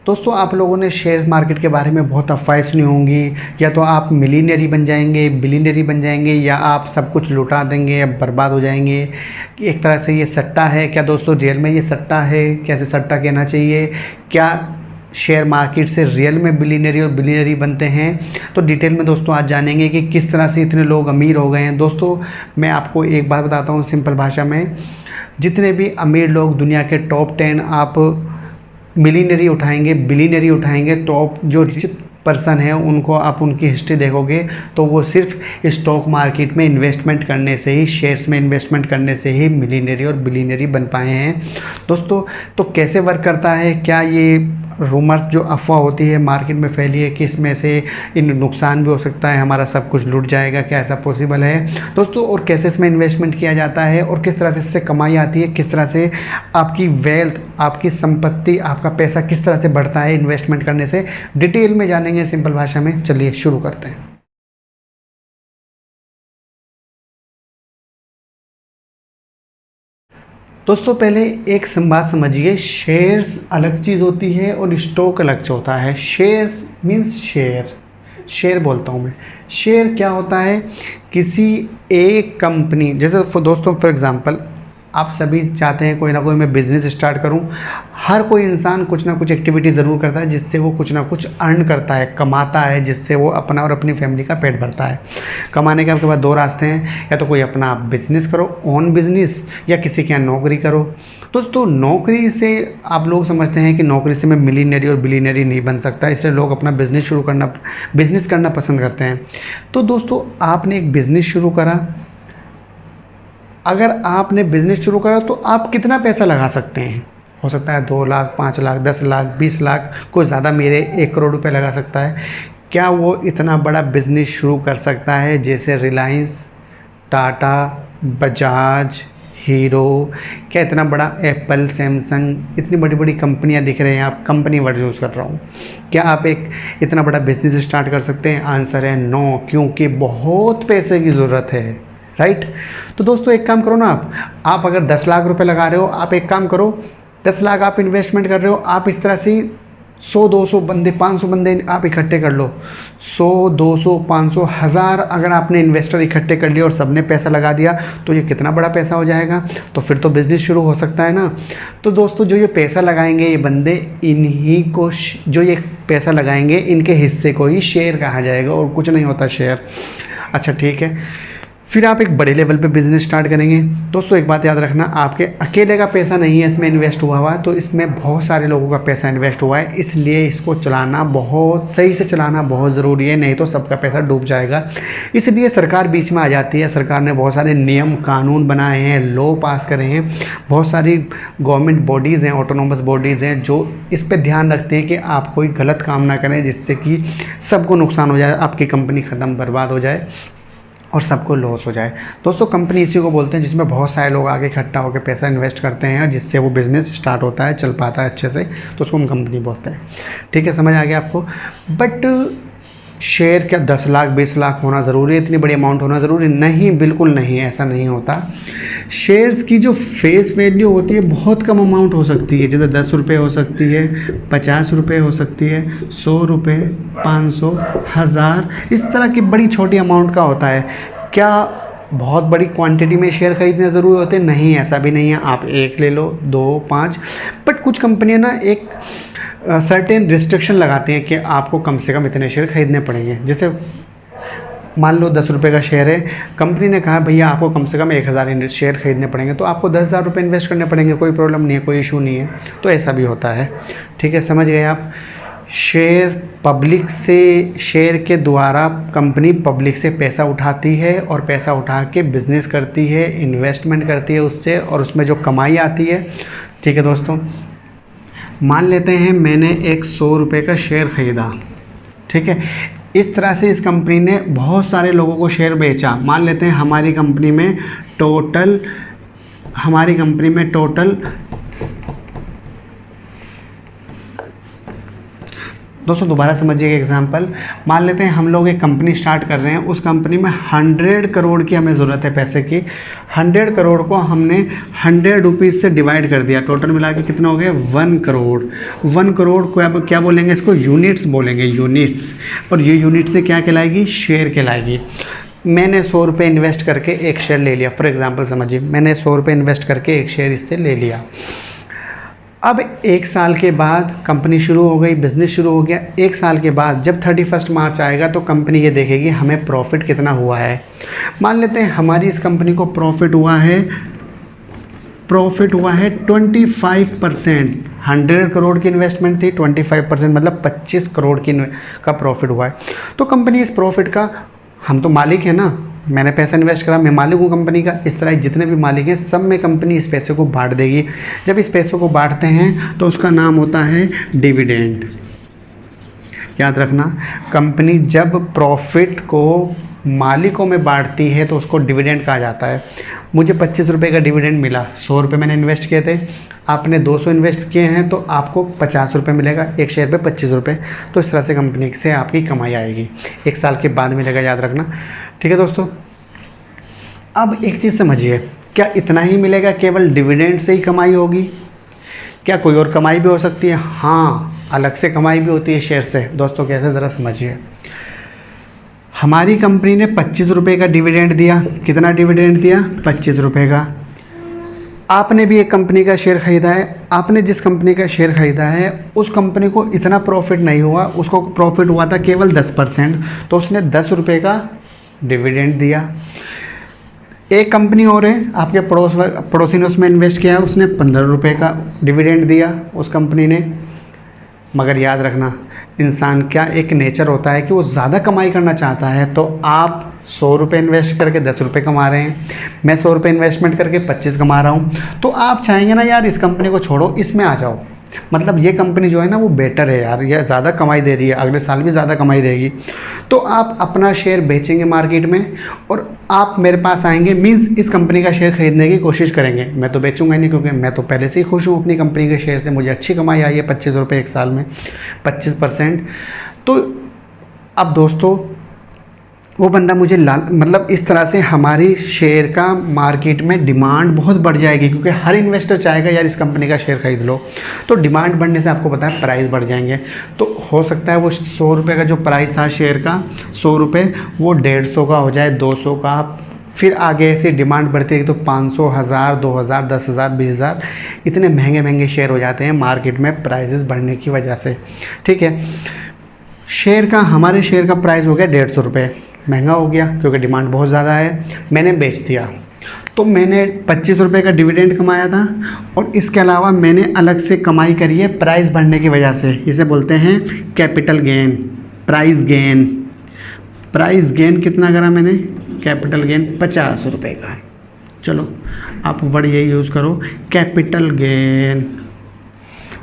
दोस्तों आप लोगों ने शेयर मार्केट के बारे में बहुत अफवाहें सुनी होंगी, या तो आप मिलीनियरी बन जाएंगे, बिलीनियरी बन जाएंगे, या आप सब कुछ लुटा देंगे या बर्बाद हो जाएंगे। एक तरह से ये सट्टा है। क्या दोस्तों रियल में ये सट्टा है? कैसे सट्टा कहना चाहिए? क्या शेयर मार्केट से रियल में बिलीनियरी और बिलीनियरी बनते हैं? तो डिटेल में दोस्तों आज जानेंगे कि किस तरह से इतने लोग अमीर हो गए हैं। दोस्तों मैं आपको एक बात बताता हूँ सिंपल भाषा में, जितने भी अमीर लोग दुनिया के टॉप 10 आप मिलीनियरी उठाएंगे, बिलीनियरी उठाएंगे, टॉप जो रिच पर्सन है उनको आप उनकी हिस्ट्री देखोगे तो वो सिर्फ स्टॉक मार्केट में इन्वेस्टमेंट करने से ही, शेयर्स में इन्वेस्टमेंट करने से ही मिलीनियरी और बिलीनियरी बन पाए हैं। दोस्तों तो कैसे वर्क करता है? क्या ये रूमर जो अफवाह होती है मार्केट में फैली है कि इसमें से इन नुकसान भी हो सकता है, हमारा सब कुछ लूट जाएगा, क्या ऐसा पॉसिबल है दोस्तों? और कैसे इसमें इन्वेस्टमेंट किया जाता है और किस तरह से इससे कमाई आती है, किस तरह से आपकी वेल्थ, आपकी संपत्ति, आपका पैसा किस तरह से बढ़ता है इन्वेस्टमेंट करने से, डिटेल में जानेंगे सिंपल भाषा में। चलिए शुरू करते हैं। दोस्तों पहले एक बात समझिए, शेयर्स अलग चीज़ होती है और स्टॉक अलग होता है। शेयर्स मीन्स शेयर बोलता हूँ मैं। शेयर क्या होता है? किसी एक कंपनी, जैसे दोस्तों फॉर एग्जांपल आप सभी चाहते हैं कोई ना कोई मैं बिज़नेस स्टार्ट करूं। हर कोई इंसान कुछ ना कुछ एक्टिविटी ज़रूर करता है जिससे वो कुछ ना कुछ अर्न करता है, कमाता है, जिससे वो अपना और अपनी फैमिली का पेट भरता है। कमाने के आपके पास दो रास्ते हैं, या तो कोई अपना बिज़नेस करो, ओन बिज़नेस, या किसी के यहाँ नौकरी करो। दोस्तों नौकरी से आप लोग समझते हैं कि नौकरी से मैं मिलीनियरी और बिलीनियरी नहीं बन सकता, इसलिए लोग अपना बिज़नेस करना पसंद करते हैं। तो दोस्तों आपने एक बिज़नेस शुरू करा, अगर आपने बिज़नेस शुरू करा तो आप कितना पैसा लगा सकते हैं? हो सकता है 2 लाख, 5 लाख, 10 लाख, 20 लाख, कोई ज़्यादा मेरे 1 करोड़ रुपए लगा सकता है। क्या वो इतना बड़ा बिज़नेस शुरू कर सकता है जैसे रिलायंस, टाटा, बजाज, हीरो? क्या इतना बड़ा एप्पल, सैमसंग, इतनी बड़ी बड़ी कंपनियां दिख रहे हैं, आप कंपनी वर्ड यूज़ कर रहा हूँ, क्या आप एक इतना बड़ा बिज़नेस स्टार्ट कर सकते हैं? आंसर है नो, क्योंकि बहुत पैसे की ज़रूरत है, राइट? तो दोस्तों एक काम करो ना, आप अगर 10 लाख रुपए लगा रहे हो, आप एक काम करो, 10 लाख आप इन्वेस्टमेंट कर रहे हो, आप इस तरह से 100, 200 बंदे, 500 बंदे आप इकट्ठे कर लो। 100, 200, 500, 1000 अगर आपने इन्वेस्टर इकट्ठे कर लिए और सबने पैसा लगा दिया तो ये कितना बड़ा पैसा हो जाएगा। तो फिर तो बिज़नेस शुरू हो सकता है ना। तो दोस्तों जो ये पैसा लगाएंगे ये बंदे, इन्हीं को जो ये पैसा लगाएंगे इनके हिस्से को ही शेयर कहा जाएगा, और कुछ नहीं होता शेयर। अच्छा ठीक है, फिर आप एक बड़े लेवल पे बिज़नेस स्टार्ट करेंगे। दोस्तों एक बात याद रखना, आपके अकेले का पैसा नहीं है इसमें इन्वेस्ट हुआ है, तो इसमें बहुत सारे लोगों का पैसा इन्वेस्ट हुआ है, इसलिए इसको चलाना बहुत सही से चलाना बहुत ज़रूरी है, नहीं तो सबका पैसा डूब जाएगा। इसलिए सरकार बीच में आ जाती है। सरकार ने बहुत सारे नियम कानून बनाए हैं, लॉ पास करे हैं, बहुत सारी गवर्नमेंट बॉडीज़ हैं, ऑटोनोमस बॉडीज़ हैं जो इस पर ध्यान रखते हैं कि आप कोई गलत काम ना करें जिससे कि सबको नुकसान हो जाए, आपकी कंपनी ख़त्म बर्बाद हो जाए और सबको लॉस हो जाए। दोस्तों कंपनी इसी को बोलते हैं जिसमें बहुत सारे लोग आगे इकट्ठा होकर पैसा इन्वेस्ट करते हैं, जिससे वो बिज़नेस स्टार्ट होता है, चल पाता है अच्छे से, तो उसको हम कंपनी बोलते हैं। ठीक है, समझ आ गया आपको? बट शेयर क्या 10 लाख 20 लाख होना ज़रूरी है? इतनी बड़ी अमाउंट होना ज़रूरी नहीं, बिल्कुल नहीं, ऐसा नहीं होता। शेयर्स की जो फेस वैल्यू होती है बहुत कम अमाउंट हो सकती है, जैसे 10 रुपये हो सकती है, 50 रुपये हो सकती है, 100 रुपये, 500, 1000, इस तरह की बड़ी छोटी अमाउंट का होता है। क्या बहुत बड़ी क्वांटिटी में शेयर खरीदने ज़रूरी होते हैं? नहीं, ऐसा भी नहीं है। आप 1 ले लो, 2, 5, बट कुछ कंपनियां ना एक सर्टेन रिस्ट्रिक्शन लगाती हैं कि आपको कम से कम इतने शेयर खरीदने पड़ेंगे। जैसे मान लो 10 रुपये का शेयर है, कंपनी ने कहा भैया आपको कम से कम 1000 शेयर खरीदने पड़ेंगे, तो आपको 10,000 रुपये इन्वेस्ट करने पड़ेंगे, कोई प्रॉब्लम नहीं है, कोई इशू नहीं है। तो ऐसा भी होता है। ठीक है, समझ गए आप? शेयर पब्लिक से, शेयर के द्वारा कंपनी पब्लिक से पैसा उठाती है और पैसा उठा के बिज़नेस करती है, इन्वेस्टमेंट करती है उससे, और उसमें जो कमाई आती है। ठीक है दोस्तों, मान लेते हैं मैंने एक 100 रुपये का शेयर ख़रीदा, ठीक है, इस तरह से इस कंपनी ने बहुत सारे लोगों को शेयर बेचा। मान लेते हैं हमारी कंपनी में टोटल दोस्तों दोबारा समझिए एग्जांपल, मान लेते हैं हम लोग एक कंपनी स्टार्ट कर रहे हैं, उस कंपनी में 100 करोड़ की हमें ज़रूरत है पैसे की। 100 करोड़ को हमने 100 रुपीज़ से डिवाइड कर दिया, टोटल मिला के कितना हो गया 1 करोड़। 1 करोड़ को अब क्या बोलेंगे, इसको यूनिट्स बोलेंगे, यूनिट्स। और ये यूनिट से क्या कहलाएगी, शेयर कहलाएगी। मैंने 100 रुपये इन्वेस्ट करके एक शेयर ले लिया, फॉर एग्जांपल समझिए, मैंने 100 रुपये इन्वेस्ट करके एक शेयर इससे ले लिया। अब 1 साल के बाद कंपनी शुरू हो गई, बिज़नेस शुरू हो गया। 1 साल के बाद जब 31 मार्च आएगा तो कंपनी ये देखेगी हमें प्रॉफिट कितना हुआ है। मान लेते हैं हमारी इस कंपनी को प्रॉफिट हुआ है 25%। 100 करोड़ की इन्वेस्टमेंट थी, 25% मतलब 25 करोड़ का प्रॉफिट हुआ है। तो कंपनी इस प्रॉफिट का, हम तो मालिक है ना, मैंने पैसा इन्वेस्ट करा, मैं मालिक हूँ कंपनी का। इस तरह जितने भी मालिक हैं सब में कंपनी इस पैसे को बांट देगी। जब इस पैसे को बांटते हैं तो उसका नाम होता है डिविडेंड। याद रखना, कंपनी जब प्रॉफिट को मालिकों में बांटती है तो उसको डिविडेंड कहा जाता है। मुझे 25 रुपये का डिविडेंड मिला, 100 रुपये मैंने इन्वेस्ट किए थे, आपने 200 इन्वेस्ट किए हैं तो आपको 50 रुपये मिलेगा, एक शेयर पे 25 रुपये। तो इस तरह से कंपनी से आपकी कमाई आएगी, 1 साल के बाद मिलेगा, याद रखना। ठीक है दोस्तों, अब एक चीज़ समझिए, क्या इतना ही मिलेगा, केवल डिविडेंड से ही कमाई होगी? क्या कोई और कमाई भी हो सकती है? हाँ, अलग से कमाई भी होती है शेयर से। दोस्तों कैसे, ज़रा समझिए। हमारी कंपनी ने 25 रुपये का डिविडेंड दिया। कितना डिविडेंड दिया? 25 रुपये का। आपने भी एक कंपनी का शेयर ख़रीदा है, आपने जिस कंपनी का शेयर ख़रीदा है उस कंपनी को इतना प्रॉफिट नहीं हुआ, उसको प्रॉफिट हुआ था केवल 10%, तो उसने 10 रुपये का डिविडेंड दिया। एक कंपनी और है, आपके पड़ोसी ने उसमें इन्वेस्ट किया है, उसने 15 रुपये का डिविडेंड दिया उस कंपनी ने। मगर याद रखना, इंसान क्या एक नेचर होता है कि वो ज़्यादा कमाई करना चाहता है। तो आप 100 रुपये इन्वेस्ट करके 10 रुपये कमा रहे हैं, मैं 100 रुपये इन्वेस्टमेंट करके 25 कमा रहा हूँ, तो आप चाहेंगे ना यार इस कंपनी को छोड़ो, इसमें आ जाओ। मतलब ये कंपनी जो है ना वो बेटर है यार, ये ज़्यादा कमाई दे रही है, अगले साल भी ज़्यादा कमाई देगी। तो आप अपना शेयर बेचेंगे मार्केट में और आप मेरे पास आएंगे, मीन्स इस कंपनी का शेयर खरीदने की कोशिश करेंगे। मैं तो बेचूंगा नहीं, क्योंकि मैं तो पहले से ही खुश हूँ अपनी कंपनी के शेयर से, मुझे अच्छी कमाई आई है 25 रुपये 1 साल में, 25%। तो अब दोस्तों वो बंदा मुझे मतलब इस तरह से हमारी शेयर का मार्केट में डिमांड बहुत बढ़ जाएगी, क्योंकि हर इन्वेस्टर चाहेगा यार इस कंपनी का शेयर खरीद लो। तो डिमांड बढ़ने से आपको पता है प्राइस बढ़ जाएंगे। तो हो सकता है वो 100 रुपये का जो प्राइस था शेयर का, 100 रुपये, वो 150 का हो जाए, 200 का, फिर आगे ऐसी डिमांड बढ़ती है तो 500, 1000, 2000, 10,000, 20,000, इतने महंगे महंगे शेयर हो जाते हैं मार्केट में प्राइसेस बढ़ने की वजह से। ठीक है, शेयर का, हमारे शेयर का प्राइस हो गया 150 रुपये, महंगा हो गया क्योंकि डिमांड बहुत ज़्यादा है, मैंने बेच दिया। तो मैंने 25 रुपये का डिविडेंड कमाया था और इसके अलावा मैंने अलग से कमाई करी है प्राइस बढ़ने की वजह से। इसे बोलते हैं capital gain, price gain. Price gain कितना करा मैंने? कैपिटल गेन 50 रुपये का। चलो आप वर्ड यही यूज़ करो, कैपिटल गेन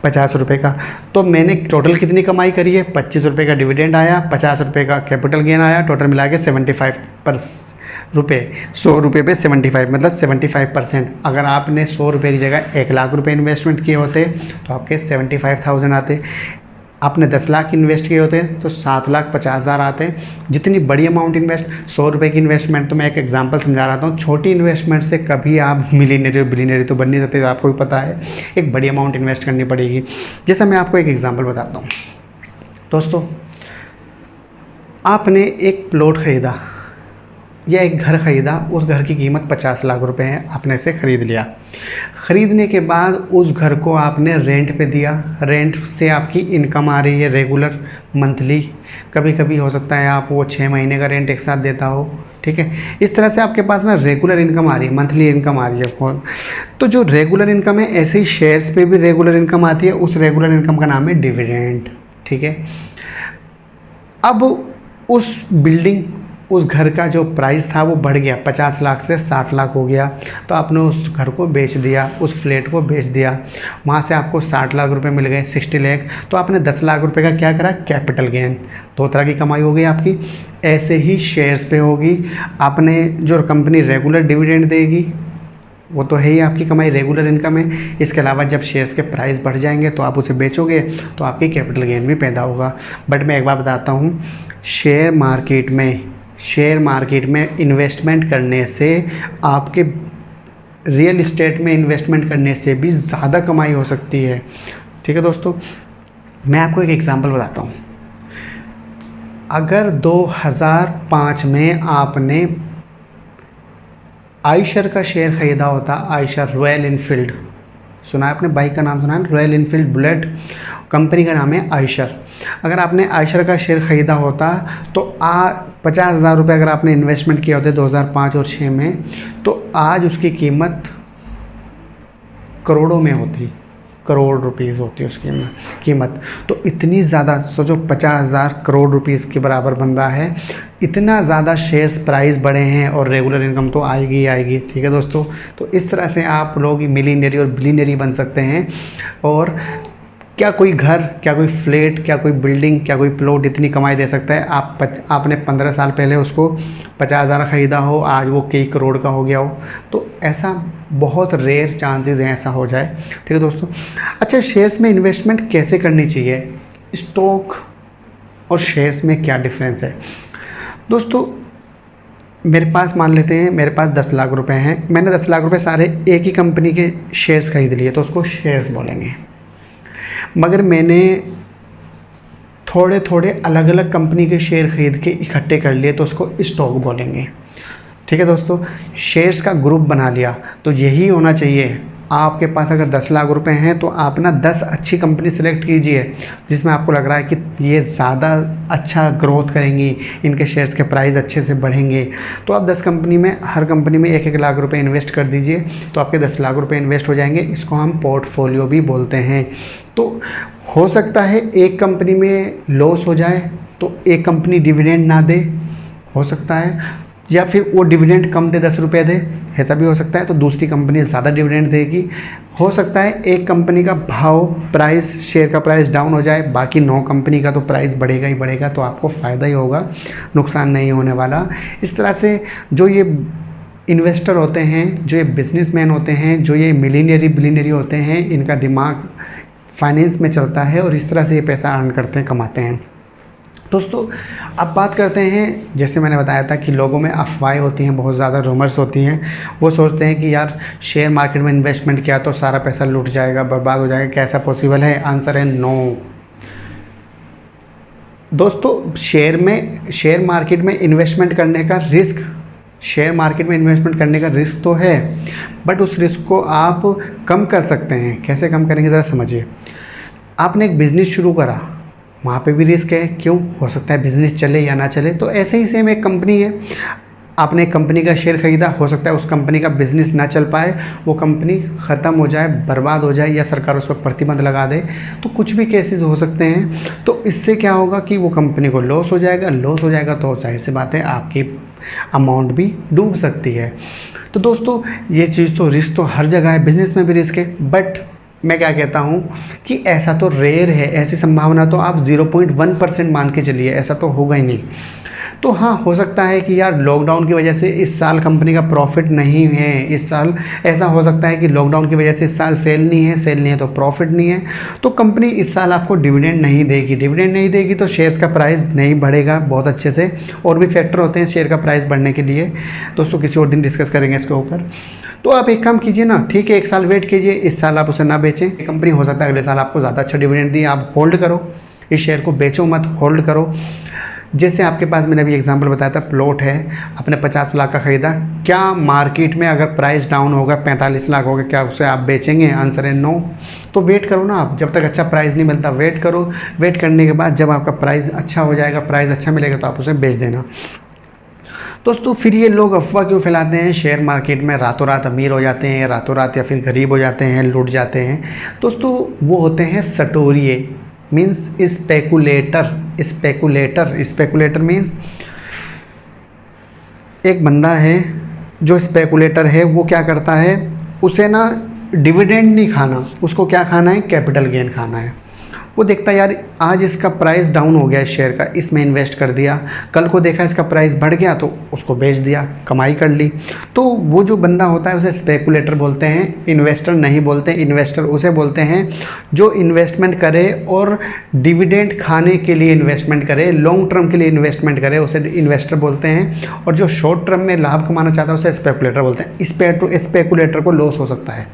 50 रुपये का। तो मैंने टोटल कितनी कमाई करी है? 25 रुपये का डिविडेंड आया, 50 रुपये का कैपिटल गेन आया, टोटल मिला के 75 रुपये, 100 रुपये पे 75 मतलब 75%। अगर आपने 100 रुपये की जगह 1 लाख रुपये इन्वेस्टमेंट किए होते तो आपके 75,000 आते। आपने 10 लाख इन्वेस्ट किए होते तो 7,50,000 आते। जितनी बड़ी अमाउंट इन्वेस्ट, 100 रुपये की इन्वेस्टमेंट, तो मैं एक एग्जांपल समझा रहा हूँ, छोटी इन्वेस्टमेंट से कभी आप मिलीनियर और बिलीनियर तो बन नहीं सकते, तो आपको भी पता है एक बड़ी अमाउंट इन्वेस्ट करनी पड़ेगी। जैसा मैं आपको एक एग्जांपल बताता हूँ दोस्तों, आपने एक प्लॉट ख़रीदा या एक घर ख़रीदा, उस घर की कीमत 50 लाख रुपए है, आपने इसे ख़रीद लिया। ख़रीदने के बाद उस घर को आपने रेंट पे दिया, रेंट से आपकी इनकम आ रही है रेगुलर मंथली, कभी कभी हो सकता है आप वो 6 महीने का रेंट एक साथ देता हो। ठीक है, इस तरह से आपके पास ना रेगुलर इनकम आ रही है, मंथली इनकम आ रही है। तो जो रेगुलर इनकम है, ऐसे ही शेयर्स पे भी रेगुलर इनकम आती है, उस रेगुलर इनकम का नाम है डिविडेंड। ठीक है, अब उस बिल्डिंग, उस घर का जो प्राइस था वो बढ़ गया, 50 लाख से 60 लाख हो गया, तो आपने उस घर को बेच दिया, उस फ्लैट को बेच दिया, वहाँ से आपको 60 लाख रुपए मिल गए, 60 लाख। तो आपने 10 लाख रुपए का क्या करा? Capital gain. 2 तरह की कमाई हो गई आपकी। ऐसे ही शेयर्स पे होगी, आपने जो कंपनी रेगुलर डिविडेंड देगी, वो तो है ही आपकी कमाई, रेगुलर इनकम है। इसके अलावा जब शेयर्स के प्राइस बढ़ जाएंगे तो आप उसे बेचोगे तो आपकी कैपिटल गेन भी पैदा होगा। बट मैं एक बार बताता हूँ, शेयर मार्केट में इन्वेस्टमेंट करने से, आपके रियल इस्टेट में इन्वेस्टमेंट करने से भी ज़्यादा कमाई हो सकती है। ठीक है दोस्तों, मैं आपको एक एग्जांपल बताता हूँ। अगर 2005 में आपने आयशर का शेयर ख़रीदा होता, आयशर रॉयल इनफील्ड, सुना है आपने, बाइक का नाम सुना है, रॉयल इनफील्ड बुलेट, कंपनी का नाम है आयशर। अगर आपने आयशर का शेयर ख़रीदा होता तो 50,000 रुपये अगर आपने इन्वेस्टमेंट किया होते 2005 और 6 में, तो आज उसकी कीमत करोड़ों में होती, करोड़ रुपीज़ होती है उसकी कीमत। तो इतनी ज़्यादा सोचो, 50,000 करोड़ रुपीज़ के बराबर बन रहा है। इतना ज़्यादा शेयर्स प्राइस बढ़े हैं और रेगुलर इनकम तो आएगी ही आएगी। ठीक है दोस्तों, तो इस तरह से आप लोग मिलीनियरी और बिलीनियरी बन सकते हैं। और क्या कोई घर, क्या कोई फ्लैट, क्या कोई बिल्डिंग, क्या कोई प्लॉट इतनी कमाई दे सकता है? आपने 15 साल पहले उसको 50,000 ख़रीदा हो, आज वो कई करोड़ का हो गया हो। तो ऐसा बहुत रेयर चांसेस हैं ऐसा हो जाए। ठीक है दोस्तों। अच्छा, शेयर्स में इन्वेस्टमेंट कैसे करनी चाहिए? स्टॉक और शेयर्स में क्या डिफरेंस है? दोस्तों, मेरे पास मान लेते हैं मेरे पास 10 लाख रुपए हैं, मैंने 10 लाख रुपए सारे एक ही कंपनी के शेयर्स खरीद लिए तो उसको शेयर्स बोलेंगे। मगर मैंने थोड़े थोड़े अलग अलग कंपनी के शेयर खरीद के इकट्ठे कर लिए तो उसको स्टॉक बोलेंगे। ठीक है दोस्तों, शेयर्स का ग्रुप बना लिया तो यही होना चाहिए। आपके पास अगर 10 लाख रुपए हैं तो आप ना 10 अच्छी कंपनी सेलेक्ट कीजिए जिसमें आपको लग रहा है कि ये ज़्यादा अच्छा ग्रोथ करेंगी, इनके शेयर्स के प्राइस अच्छे से बढ़ेंगे। तो आप 10 कंपनी में, हर कंपनी में 1-1 लाख रुपए इन्वेस्ट कर दीजिए तो आपके 10 लाख रुपए इन्वेस्ट हो जाएंगे। इसको हम पोर्टफोलियो भी बोलते हैं। तो हो सकता है एक कंपनी में लॉस हो जाए तो एक कंपनी डिविडेंड ना दे, हो सकता है, या फिर वो डिविडेंड कम दे, 10 रुपये दे, ऐसा भी हो सकता है। तो दूसरी कंपनी ज़्यादा डिविडेंड देगी। हो सकता है एक कंपनी का भाव, प्राइस, शेयर का प्राइस डाउन हो जाए, बाकी 9 कंपनी का तो प्राइस बढ़ेगा ही बढ़ेगा, तो आपको फ़ायदा ही होगा, नुकसान नहीं होने वाला। इस तरह से जो ये इन्वेस्टर होते हैं, जो ये बिजनेसमैन होते हैं, जो ये मिलीनियरी बिलीनियरी होते हैं, इनका दिमाग फाइनेंस में चलता है और इस तरह से ये पैसा अर्न करते हैं, कमाते हैं। दोस्तों, अब बात करते हैं, जैसे मैंने बताया था कि लोगों में अफवाहें होती हैं, बहुत ज़्यादा रूमर्स होती हैं। वो सोचते हैं कि यार शेयर मार्केट में इन्वेस्टमेंट किया तो सारा पैसा लूट जाएगा, बर्बाद हो जाएगा। कैसा पॉसिबल है? आंसर है नो। दोस्तों, शेयर मार्केट में इन्वेस्टमेंट करने का रिस्क, शेयर मार्केट में इन्वेस्टमेंट करने का रिस्क तो है, बट उस रिस्क को आप कम कर सकते हैं। कैसे कम करेंगे ज़रा समझिए। आपने एक बिज़नेस शुरू करा, वहाँ पे भी रिस्क है। क्यों? हो सकता है बिज़नेस चले या ना चले। तो ऐसे ही सेम एक कंपनी है, आपने एक कंपनी का शेयर ख़रीदा, हो सकता है उस कंपनी का बिज़नेस ना चल पाए, वो कंपनी ख़त्म हो जाए, बर्बाद हो जाए, या सरकार उस पर प्रतिबंध लगा दे। तो कुछ भी केसेस हो सकते हैं। तो इससे क्या होगा कि वो कंपनी को लॉस हो जाएगा। लॉस हो जाएगा तो जाहिर सी बात है आपकी अमाउंट भी डूब सकती है। तो दोस्तों, ये चीज़ तो रिस्क तो हर जगह है, बिज़नेस में भी रिस्क है। बट मैं क्या कहता हूँ कि ऐसा तो रेयर है, ऐसी संभावना तो आप 0.1% मान के चलिए, ऐसा तो होगा ही नहीं। तो हाँ, हो सकता है कि यार लॉकडाउन की वजह से इस साल कंपनी का प्रॉफिट नहीं है, इस साल ऐसा हो सकता है कि लॉकडाउन की वजह से इस साल सेल नहीं है तो प्रॉफिट नहीं है, तो कंपनी इस साल आपको डिविडेंड नहीं देगी तो शेयर्स का प्राइस नहीं बढ़ेगा बहुत अच्छे से। और भी फैक्टर होते हैं शेयर का प्राइस बढ़ने के लिए, दोस्तों किसी और दिन डिस्कस करेंगे इसके ऊपर। तो आप एक काम कीजिए ना, ठीक है, 1 साल वेट कीजिए, इस साल आप उसे ना बेचें। कंपनी हो सकता है अगले साल आपको ज़्यादा अच्छा डिविडेंड दिए, आप होल्ड करो इस शेयर को, बेचो मत, होल्ड करो। जैसे आपके पास मैंने अभी एग्जांपल बताया था, प्लॉट है, आपने 50 लाख का ख़रीदा, क्या मार्केट में अगर प्राइस डाउन होगा 45 लाख होगा, क्या उसे आप बेचेंगे? आंसर है नो। तो वेट करो ना आप, जब तक अच्छा प्राइस नहीं मिलता वेट करो। वेट करने के बाद जब आपका प्राइस अच्छा हो जाएगा, प्राइस अच्छा मिलेगा तो आप उसे बेच देना। दोस्तों, फिर ये लोग अफवाह क्यों फैलाते हैं शेयर मार्केट में रातों रात अमीर हो जाते हैं, रातों रात या फिर गरीब हो जाते हैं, लूट जाते हैं? दोस्तों, वो होते हैं सटोरिये, मीन्स स्पेकुलेटर मीन्स एक बंदा है जो स्पेकुलेटर है, वो क्या करता है, उसे ना डिविडेंड नहीं खाना, उसको क्या खाना है? कैपिटल गेन खाना है। वो देखता है यार आज इसका प्राइस डाउन हो गया है शेयर का, इसमें इन्वेस्ट कर दिया, कल को देखा इसका प्राइस बढ़ गया तो उसको बेच दिया, कमाई कर ली। तो वो जो बंदा होता है उसे स्पेकुलेटर बोलते हैं, इन्वेस्टर नहीं बोलते। इन्वेस्टर उसे बोलते हैं जो इन्वेस्टमेंट करे और डिविडेंड खाने के लिए इन्वेस्टमेंट करे, लॉन्ग टर्म के लिए इन्वेस्टमेंट करे, उसे इन्वेस्टर बोलते हैं। और जो शॉर्ट टर्म में लाभ कमाना चाहता है उसे स्पेकुलेटर बोलते हैं। स्पेकुलेटर को लॉस हो सकता है।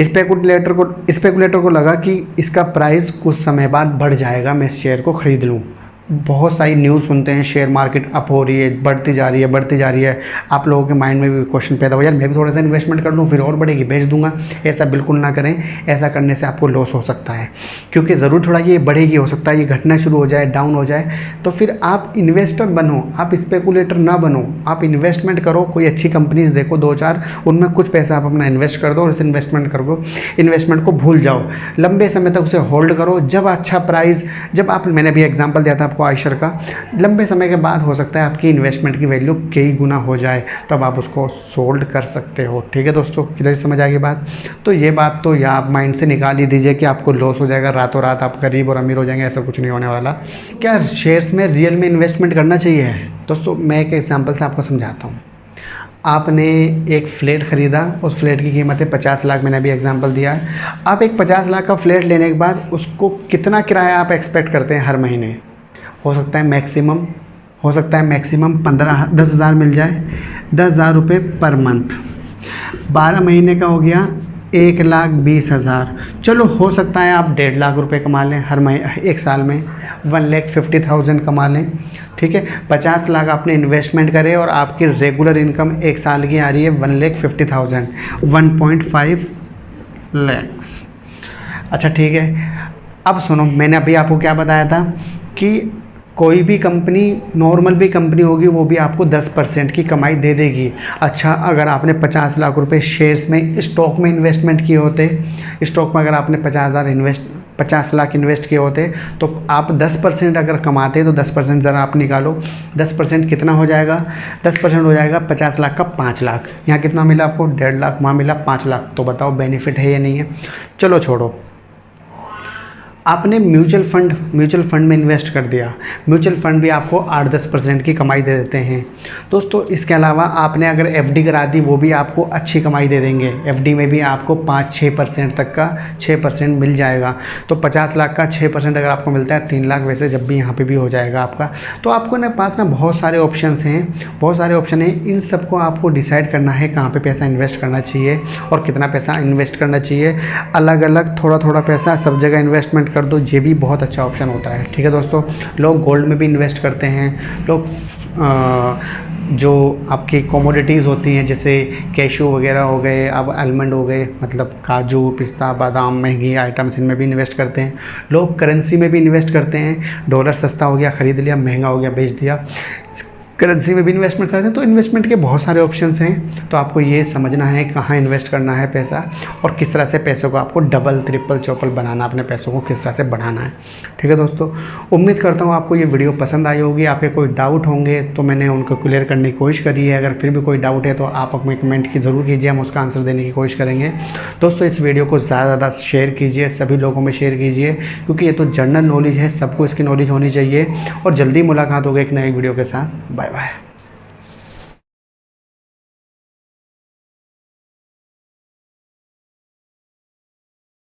स्पेकुलेटर को लगा कि इसका प्राइस कुछ समय बाद बढ़ जाएगा, मैं इस शेयर को ख़रीद लूँ। बहुत सारी न्यूज़ सुनते हैं शेयर मार्केट अप हो रही है, बढ़ती जा रही है, बढ़ती जा रही है। आप लोगों के माइंड में भी क्वेश्चन पैदा हो, यार मैं भी थोड़ा सा इन्वेस्टमेंट कर लूँ फिर और बढ़ेगी, बेच दूंगा। ऐसा बिल्कुल ना करें। ऐसा करने से आपको लॉस हो सकता है, क्योंकि ज़रूर थोड़ा ये बढ़ेगी, हो सकता है ये घटना शुरू हो जाए, डाउन हो जाए। तो फिर आप इन्वेस्टर बनो, आप स्पेकुलेटर ना बनो। आप इन्वेस्टमेंट करो, कोई अच्छी कंपनीज देखो 2-4, उनमें कुछ पैसा आप अपना इन्वेस्ट कर दो और उस इन्वेस्टमेंट को भूल जाओ। लंबे समय तक उसे होल्ड करो। जब अच्छा प्राइस, जब आप, मैंने अभी एग्जाम्पल दिया था आयशर का, लंबे समय के बाद हो सकता है आपकी इन्वेस्टमेंट की वैल्यू कई गुना हो जाए, तब आप उसको सोल्ड कर सकते हो। ठीक है दोस्तों, क्लियर समझ आ गई बात? तो ये बात तो या आप माइंड से निकाल ही दीजिए कि आपको लॉस हो जाएगा, रातों रात आप गरीब और अमीर हो जाएंगे, ऐसा कुछ नहीं होने वाला। क्या शेयर्स में रियल में इन्वेस्टमेंट करना चाहिए? दोस्तों मैं एक एग्जाम्पल से आपको समझाता हूँ। आपने एक फ्लैट ख़रीदा, उस फ्लैट की कीमत है 50 लाख, मैंने अभी एग्जांपल दिया है। आप एक 50 लाख का फ्लैट लेने के बाद उसको कितना किराया आप एक्सपेक्ट करते हैं हर महीने? हो सकता है मैक्सिमम 10,000 मिल जाए, 10,000 रुपये पर मंथ। 12 महीने का हो गया 1,20,000। चलो हो सकता है आप 1.5 लाख रुपये कमा लें हर महीने, एक साल में 1,50,000 कमा लें। ठीक है, 50 लाख आपने इन्वेस्टमेंट करे और आपकी रेगुलर इनकम एक साल की आ रही है 1,50,000, 1.5 लाख। अच्छा ठीक है, अब सुनो, मैंने अभी आपको क्या बताया था कि कोई भी कंपनी, नॉर्मल भी कंपनी होगी, वो भी आपको 10% की कमाई दे देगी। अच्छा, अगर आपने 50 लाख रुपए शेयर्स में, स्टॉक में इन्वेस्टमेंट किए होते, स्टॉक में अगर आपने 50 लाख इन्वेस्ट किए होते, तो आप 10% अगर कमाते तो 10% ज़रा आप निकालो। 10% कितना हो जाएगा? 10% हो जाएगा 50 लाख का 5 लाख। यहाँ कितना मिला आपको? 1.5 लाख, वहाँ मिला 5 लाख। तो बताओ बेनिफिट है या नहीं है? चलो छोड़ो। आपने म्यूचुअल फंड में इन्वेस्ट कर दिया। म्यूचुअल फंड भी आपको 8-10% की कमाई दे देते हैं दोस्तों। इसके अलावा आपने अगर एफडी करा दी, वो भी आपको अच्छी कमाई दे देंगे। एफडी में भी आपको 5-6% तक का 6% मिल जाएगा। तो 50 लाख का 6% अगर आपको मिलता है 3 लाख, वैसे जब भी यहाँ पे भी हो जाएगा आपका। तो आपको ना पास ना बहुत सारे ऑप्शन हैं। इन सबको आपको डिसाइड करना है कहाँ पर पैसा इन्वेस्ट करना चाहिए और कितना पैसा इन्वेस्ट करना चाहिए। अलग अलग थोड़ा पैसा सब जगह इन्वेस्टमेंट कर दो, ये भी बहुत अच्छा ऑप्शन होता है। ठीक है दोस्तों, लोग गोल्ड में भी इन्वेस्ट करते हैं। लोग जो आपकी कमोडिटीज़ होती हैं जैसे कैशू वगैरह हो गए, अब आलमंड हो गए, मतलब काजू, पिस्ता, बादाम, महंगी आइटम्स, इनमें भी इन्वेस्ट करते हैं। लोग करेंसी में भी इन्वेस्ट करते हैं। डॉलर सस्ता हो गया ख़रीद लिया, महंगा हो गया बेच दिया। करेंसी में भी इन्वेस्टमेंट करते हैं। तो इन्वेस्टमेंट के बहुत सारे ऑप्शंस हैं। तो आपको ये समझना है कहाँ इन्वेस्ट करना है पैसा और किस तरह से पैसों को आपको डबल, ट्रिपल, चौपल बनाना, अपने पैसों को किस तरह से बढ़ाना है। ठीक है दोस्तों, उम्मीद करता हूँ आपको ये वीडियो पसंद आई होगी। आपके कोई डाउट होंगे तो मैंने उनको क्लियर करने की कोशिश करी है। अगर फिर भी कोई डाउट है तो आप अपने कमेंट की ज़रूर कीजिए, हम उसका आंसर देने की कोशिश करेंगे। दोस्तों इस वीडियो को ज़्यादा से ज़्यादा शेयर कीजिए, सभी लोगों में शेयर कीजिए, क्योंकि ये तो जनरल नॉलेज है, सबको इसकी नॉलेज होनी चाहिए। और जल्दी मुलाकात होगी एक नई वीडियो के साथ। Bye bye.